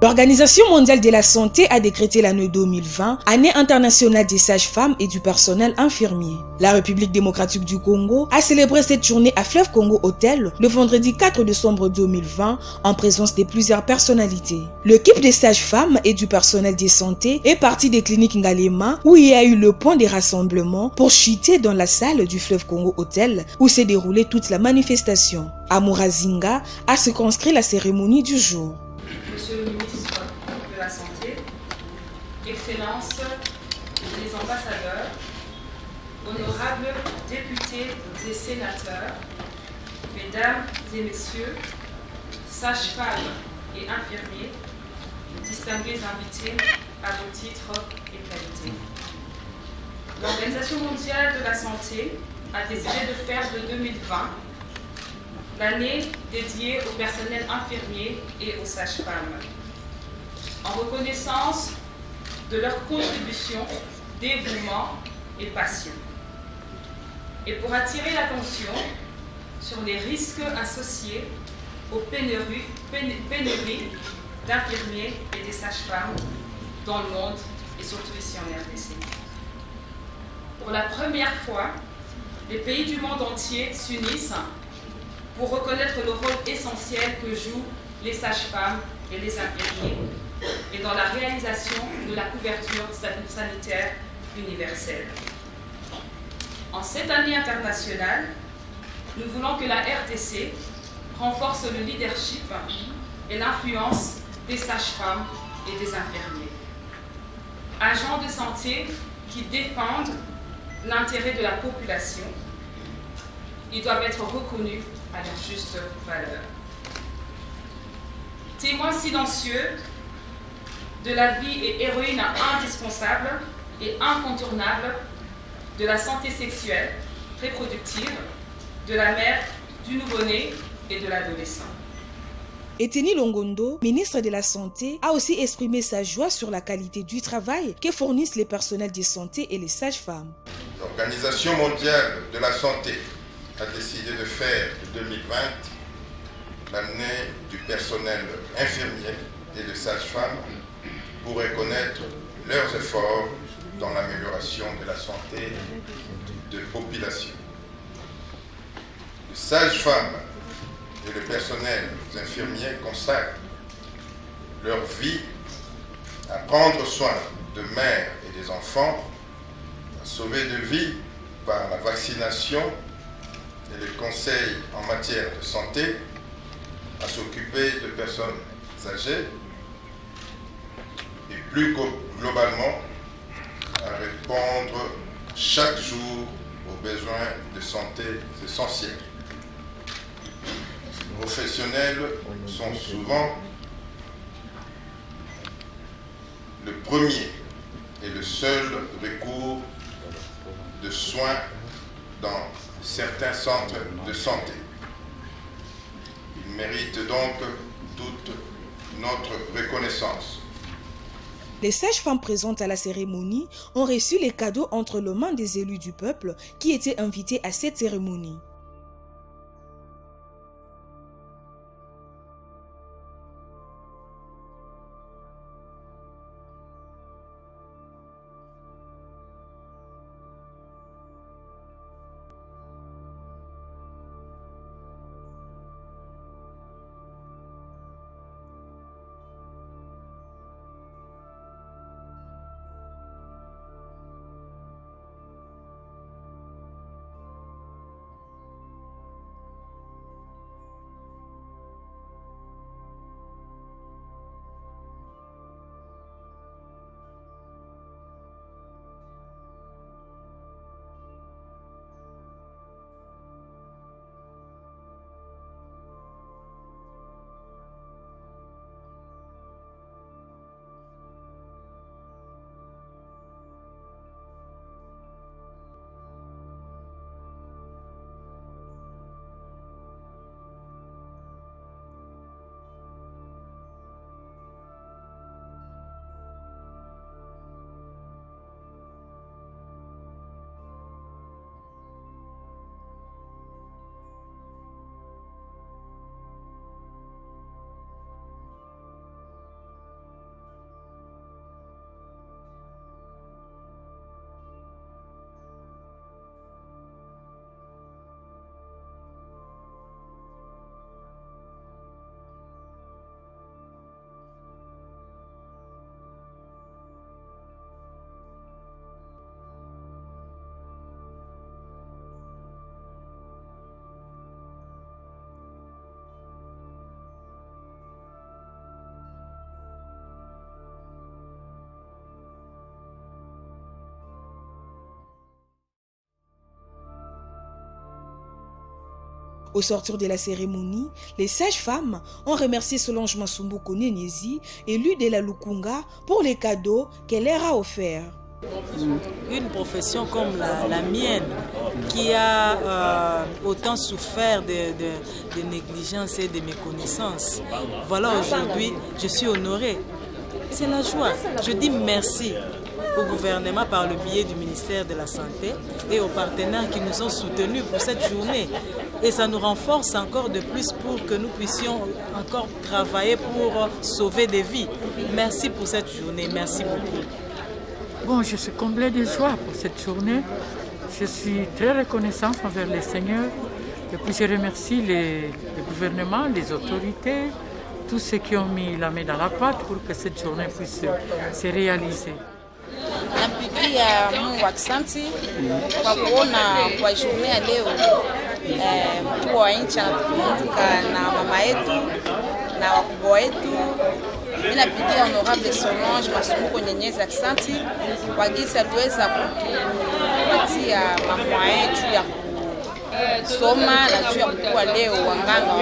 L'Organisation mondiale de la santé a décrété l'année 2020 année internationale des sages-femmes et du personnel infirmier. La République démocratique du Congo a célébré cette journée à Fleuve Congo Hôtel le vendredi 4 décembre 2020 en présence de plusieurs personnalités. L'équipe des sages-femmes et du personnel de santé est partie des cliniques Ngalema où il y a eu le point des rassemblements pour chuter dans la salle du Fleuve Congo Hôtel où s'est déroulée toute la manifestation. À Murazinga a circonscrit la cérémonie du jour. Monsieur le ministre de la Santé, Excellences, les ambassadeurs, honorables députés et sénateurs, mesdames et messieurs, sages-femmes et infirmiers, distingués invités à vos titres et qualités. L'Organisation mondiale de la santé a décidé de faire de 2020 l'année dédiée au personnel infirmier et aux sages-femmes, en reconnaissance de leur contribution, dévouement et passion, et pour attirer l'attention sur les risques associés aux pénuries d'infirmiers et des sages-femmes dans le monde et surtout ici en RDC. Pour la première fois, les pays du monde entier s'unissent pour reconnaître le rôle essentiel que jouent les sages-femmes et les infirmiers et dans la réalisation de la couverture sanitaire universelle. En cette année internationale, nous voulons que la RDC renforce le leadership et l'influence des sages-femmes et des infirmiers. Agents de santé qui défendent l'intérêt de la population, ils doivent être reconnus à leur juste valeur. Témoins silencieux de la vie et héroïne indispensable et incontournable de la santé sexuelle, reproductive, de la mère, du nouveau-né et de l'adolescent. Eteni Longondo, ministre de la Santé, a aussi exprimé sa joie sur la qualité du travail que fournissent les personnels de santé et les sages-femmes. L'Organisation mondiale de la santé a décidé de faire de 2020 l'année du personnel infirmier et de sages-femmes pour reconnaître leurs efforts dans l'amélioration de la santé de population. Les sages-femmes et le personnel infirmier consacrent leur vie à prendre soin de mères et des enfants, à sauver des vies par la vaccination et les conseils en matière de santé, à s'occuper de personnes âgées et plus globalement à répondre chaque jour aux besoins de santé essentiels. Les professionnels sont souvent le premier et le seul recours de soins dans certains centres de santé. Ils méritent donc toute notre reconnaissance. Les sages-femmes présentes à la cérémonie ont reçu les cadeaux entre les mains des élus du peuple qui étaient invités à cette cérémonie. Au sortir de la cérémonie, les sages-femmes ont remercié Solange Masumbuko Nyenyezi, élue de la Lukunga, pour les cadeaux qu'elle leur a offerts. Une profession comme la mienne, qui a autant souffert de négligence et de méconnaissance. Voilà, aujourd'hui, je suis honorée. C'est la joie. Je dis merci au gouvernement par le biais du ministère de la Santé et aux partenaires qui nous ont soutenus pour cette journée. Et ça nous renforce encore de plus pour que nous puissions encore travailler pour sauver des vies. Merci pour cette journée. Merci beaucoup. Bon, je suis comblée de joie pour cette journée. Je suis très reconnaissante envers les seigneurs. Et puis je remercie le gouvernement, les autorités, tous ceux qui ont mis la main dans la pâte pour que cette journée puisse se réaliser. Napigia Mungu asante kwa kuona kwa journée ya leo mkuu wa nchi anatukumbuka na mama yetu na wakubwa wetu. Mimi napigia honorable Solange Masumbuko Nyenyezi asante kwa gisi aliweza kutupatia mamwa yetu ya kusoma na juu ya kuwa leo wanganga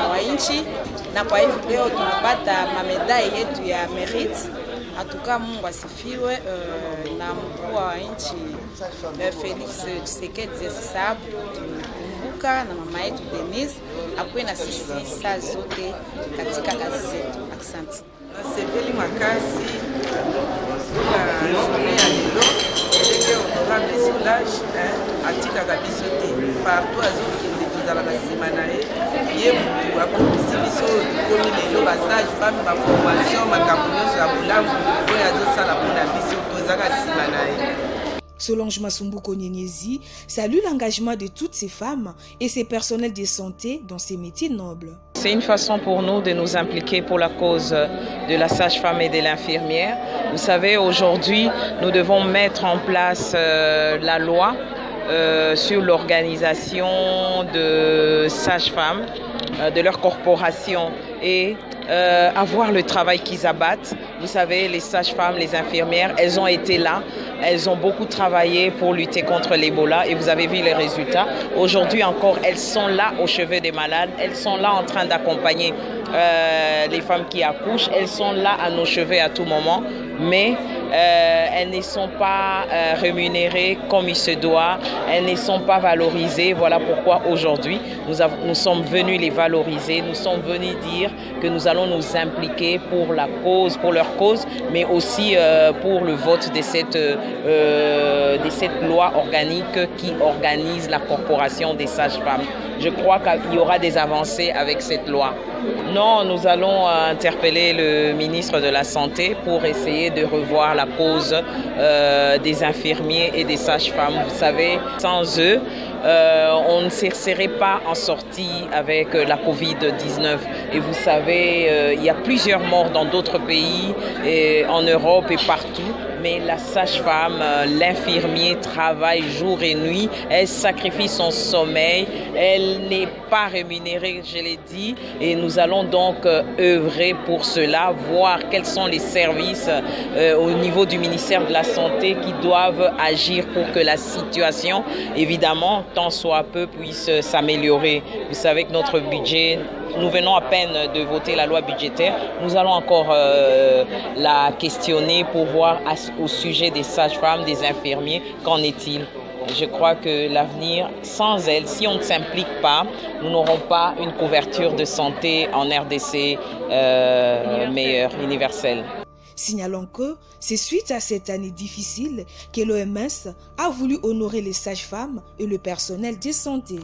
wa nchi, na kwa hivyo leo tunapata mamedai yetu ya merit. Atuka Mungu asifiwe na mkuu wa nchi Felix Tshisekedi Sabu kumbuka na mama yetu Denise akuwe na sisi saa zote katika kazi zetu. Asante. Nasepeli makasi na journée ya lelo ndenge honorable Solange atikaka biso te partout azokende tozalaka nsima na ye mutu akokisi biso komi lelo basage femme baformation makambo nyonso ya bolamu oyo azosala mpona biso tozalaka nsima na ye. Solange Masumbuko Nyenyezi salue l'engagement de toutes ces femmes et ces personnels de santé dans ces métiers nobles. C'est une façon pour nous de nous impliquer pour la cause de la sage-femme et de l'infirmière. Vous savez, aujourd'hui, nous devons mettre en place la loi sur l'organisation de sages-femmes, de leur corporation et avoir le travail qu'ils abattent. Vous savez, les sages-femmes, les infirmières, elles ont été là, elles ont beaucoup travaillé pour lutter contre l'Ebola et vous avez vu les résultats. Aujourd'hui encore, elles sont là au chevet des malades, elles sont là en train d'accompagner les femmes qui accouchent, elles sont là à nos chevets à tout moment, mais elles ne sont pas rémunérées comme il se doit, elles ne sont pas valorisées. Voilà pourquoi aujourd'hui nous sommes venus les valoriser, nous sommes venus dire que nous allons nous impliquer pour la cause, pour leur cause, mais aussi pour le vote de cette loi organique qui organise la corporation des sages-femmes. Je crois qu'il y aura des avancées avec cette loi. Non, nous allons interpeller le ministre de la Santé pour essayer de revoir la cause des infirmiers et des sages-femmes. Vous savez, sans eux, on ne serait pas en sortie avec la Covid-19. Et vous savez, il y a plusieurs morts dans d'autres pays, et en Europe et partout. Mais la sage-femme, l'infirmier travaille jour et nuit, elle sacrifie son sommeil, elle n'est pas rémunérée, je l'ai dit, et nous allons donc œuvrer pour cela, voir quels sont les services au niveau du ministère de la Santé qui doivent agir pour que la situation, évidemment, tant soit peu, puisse s'améliorer. Vous savez que notre budget, nous venons à peine de voter la loi budgétaire. Nous allons encore la questionner pour voir au sujet des sages-femmes, des infirmiers, qu'en est-il? Je crois que l'avenir, sans elles, si on ne s'implique pas, nous n'aurons pas une couverture de santé en RDC meilleure, universelle. Signalons que c'est suite à cette année difficile que l'OMS a voulu honorer les sages-femmes et le personnel de santé.